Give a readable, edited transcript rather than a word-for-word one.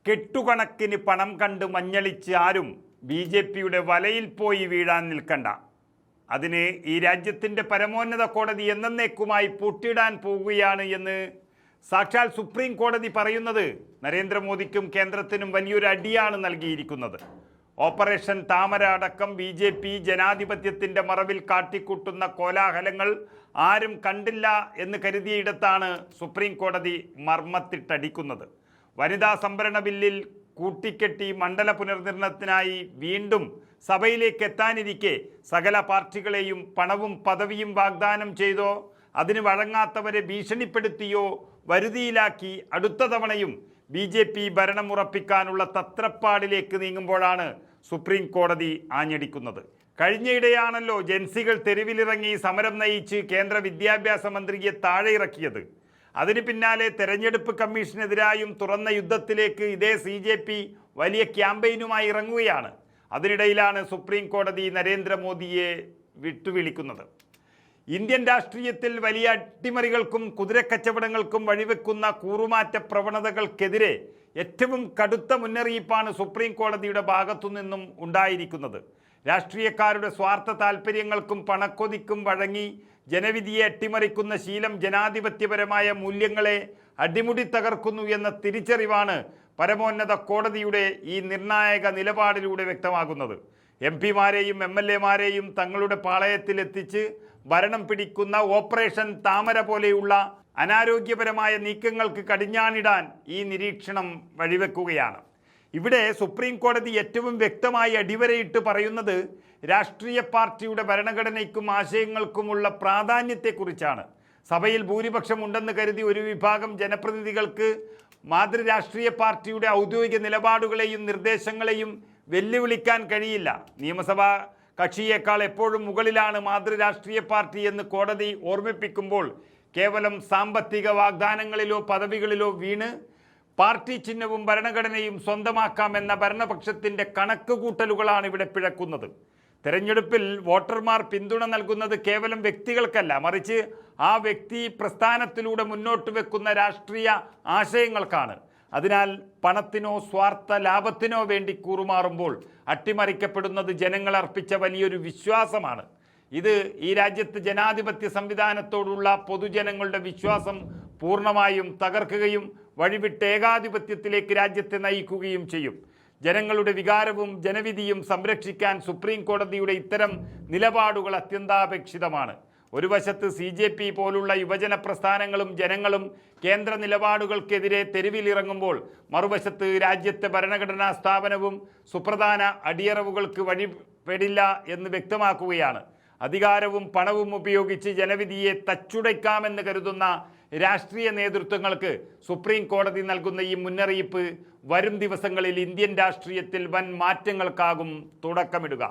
കെട്ടുകണക്കിന് പണം കണ്ട് മഞ്ഞളിച്ച് ആരും ബി.ജെ.പിയുടെ വലയിൽ പോയി വീഴാൻ നിൽക്കണ്ട. അതിന് ഈ രാജ്യത്തിൻ്റെ പരമോന്നത കോടതി എന്നേക്കുമായി പൂട്ടിയിടാൻ പോവുകയാണ് എന്ന് സാക്ഷാൽ സുപ്രീം കോടതി പറയുന്നത് നരേന്ദ്രമോദിക്കും കേന്ദ്രത്തിനും വലിയൊരു അടിയാണ് നൽകിയിരിക്കുന്നത്. ഓപ്പറേഷൻ താമര അടക്കം ബി.ജെ.പി ജനാധിപത്യത്തിൻ്റെ മറവിൽ കാട്ടിക്കൂട്ടുന്ന കോലാഹലങ്ങൾ ആരും കണ്ടില്ല എന്ന് കരുതിയിടത്താണ് സുപ്രീം കോടതി മർമ്മത്തിട്ടടിക്കുന്നത്. വനിതാ സംവരണ ബില്ലിൽ കൂട്ടിക്കെട്ടി മണ്ഡല പുനർനിർണയത്തിനായി വീണ്ടും സഭയിലേക്ക് എത്താനിരിക്കെ സകല പാർട്ടികളെയും പണവും പദവിയും വാഗ്ദാനം ചെയ്തോ അതിന് വഴങ്ങാത്തവരെ ഭീഷണിപ്പെടുത്തിയോ വരുതിയിലാക്കി അടുത്ത തവണയും ബി.ജെ.പി ഭരണമുറപ്പിക്കാനുള്ള തത്രപ്പാടിലേക്ക് നീങ്ങുമ്പോഴാണ് സുപ്രീം കോടതി ആഞ്ഞടിക്കുന്നത്. കഴിഞ്ഞയിടെയാണല്ലോ ജൻസികൾ തെരുവിലിറങ്ങി സമരം നയിച്ച് കേന്ദ്ര വിദ്യാഭ്യാസ മന്ത്രിയെ താഴെ ഇറക്കിയത്. അതിന് പിന്നാലെ തെരഞ്ഞെടുപ്പ് കമ്മീഷനെതിരായും തുറന്ന യുദ്ധത്തിലേക്ക് ഇതേ CJP വലിയ ക്യാമ്പയിനുമായി ഇറങ്ങുകയാണ്. അതിനിടയിലാണ് സുപ്രീം കോടതി നരേന്ദ്രമോദിയെ വിട്ടുവിളിക്കുന്നത്. ഇന്ത്യൻ രാഷ്ട്രീയത്തിൽ വലിയ അട്ടിമറികൾക്കും കുതിരക്കച്ചവടങ്ങൾക്കും വഴിവെക്കുന്ന കൂറുമാറ്റ പ്രവണതകൾക്കെതിരെ ഏറ്റവും കടുത്ത മുന്നറിയിപ്പാണ് സുപ്രീം കോടതിയുടെ ഭാഗത്തു നിന്നും ഉണ്ടായിരിക്കുന്നത്. രാഷ്ട്രീയക്കാരുടെ സ്വാർത്ഥ താൽപ്പര്യങ്ങൾക്കും പണക്കൊതിക്കും വഴങ്ങി ജനവിധിയെ അട്ടിമറിക്കുന്ന ശീലം ജനാധിപത്യപരമായ മൂല്യങ്ങളെ അടിമുടി തകർക്കുന്നു എന്ന തിരിച്ചറിവാണ് പരമോന്നത കോടതിയുടെ ഈ നിർണായക നിലപാടിലൂടെ വ്യക്തമാകുന്നത്. MP-മാരെയും MLA-മാരെയും തങ്ങളുടെ പാളയത്തിലെത്തിച്ച് ഭരണം പിടിക്കുന്ന ഓപ്പറേഷൻ താമര പോലെയുള്ള അനാരോഗ്യപരമായ നീക്കങ്ങൾക്ക് കടിഞ്ഞാണിടാൻ ഈ നിരീക്ഷണം വഴിവെക്കുകയാണ്. ഇവിടെ സുപ്രീം കോടതി ഏറ്റവും വ്യക്തമായി അടിവരയിട്ട് പറയുന്നത് രാഷ്ട്രീയ പാർട്ടിയുടെ ഭരണഘടനയ്ക്കും ആശയങ്ങൾക്കുമുള്ള പ്രാധാന്യത്തെക്കുറിച്ചാണ്. സഭയിൽ ഭൂരിപക്ഷം ഉണ്ടെന്ന് കരുതി ഒരു വിഭാഗം ജനപ്രതിനിധികൾക്ക് മാതൃരാഷ്ട്രീയ പാർട്ടിയുടെ ഔദ്യോഗിക നിലപാടുകളെയും നിർദ്ദേശങ്ങളെയും വെല്ലുവിളിക്കാൻ കഴിയില്ല. നിയമസഭാ കക്ഷിയേക്കാൾ എപ്പോഴും മുകളിലാണ് മാതൃരാഷ്ട്രീയ പാർട്ടി എന്ന് കോടതി ഓർമ്മിപ്പിക്കുമ്പോൾ കേവലം സാമ്പത്തിക വാഗ്ദാനങ്ങളിലോ പദവികളിലോ വീണ് പാർട്ടി ചിഹ്നവും ഭരണഘടനയും സ്വന്തമാക്കാമെന്ന ഭരണപക്ഷത്തിൻ്റെ കണക്കുകൂട്ടലുകളാണ് ഇവിടെ പിഴക്കുന്നത്. തെരഞ്ഞെടുപ്പിൽ വോട്ടർമാർ പിന്തുണ നൽകുന്നത് കേവലം വ്യക്തികൾക്കല്ല, മറിച്ച് ആ വ്യക്തി പ്രസ്ഥാനത്തിലൂടെ മുന്നോട്ട് വെക്കുന്ന രാഷ്ട്രീയ ആശയങ്ങൾക്കാണ്. അതിനാൽ പണത്തിനോ സ്വാർത്ഥ ലാഭത്തിനോ വേണ്ടി കൂറുമാറുമ്പോൾ അട്ടിമറിക്കപ്പെടുന്നത് ജനങ്ങൾ അർപ്പിച്ച വലിയൊരു വിശ്വാസമാണ്. ഇത് ഈ രാജ്യത്ത് ജനാധിപത്യ സംവിധാനത്തോടുള്ള പൊതുജനങ്ങളുടെ വിശ്വാസം പൂർണ്ണമായും തകർക്കുകയും വഴിവിട്ട് ഏകാധിപത്യത്തിലേക്ക് രാജ്യത്തെ നയിക്കുകയും ചെയ്യും. ജനങ്ങളുടെ വികാരവും ജനവിധിയും സംരക്ഷിക്കാൻ സുപ്രീം കോടതിയുടെ ഇത്തരം നിലപാടുകൾ അത്യന്താപേക്ഷിതമാണ്. ഒരു വശത്ത് CJP പോലുള്ള യുവജന പ്രസ്ഥാനങ്ങളും ജനങ്ങളും കേന്ദ്ര നിലപാടുകൾക്കെതിരെ തെരുവിലിറങ്ങുമ്പോൾ മറുവശത്ത് രാജ്യത്തെ ഭരണഘടനാ സ്ഥാപനവും സുപ്രധാന അടിയറവുകൾക്ക് വഴിപ്പെടില്ല എന്ന് വ്യക്തമാക്കുകയാണ്. അധികാരവും പണവും ഉപയോഗിച്ച് ജനവിധിയെ തച്ചുടയ്ക്കാമെന്ന് കരുതുന്ന രാഷ്ട്രീയ നേതൃത്വങ്ങൾക്ക് സുപ്രീം കോടതി നൽകുന്ന ഈ മുന്നറിയിപ്പ് വരും ദിവസങ്ങളിൽ ഇന്ത്യൻ രാഷ്ട്രീയത്തിൽ വൻ മാറ്റങ്ങൾക്കാകും തുടക്കമിടുക.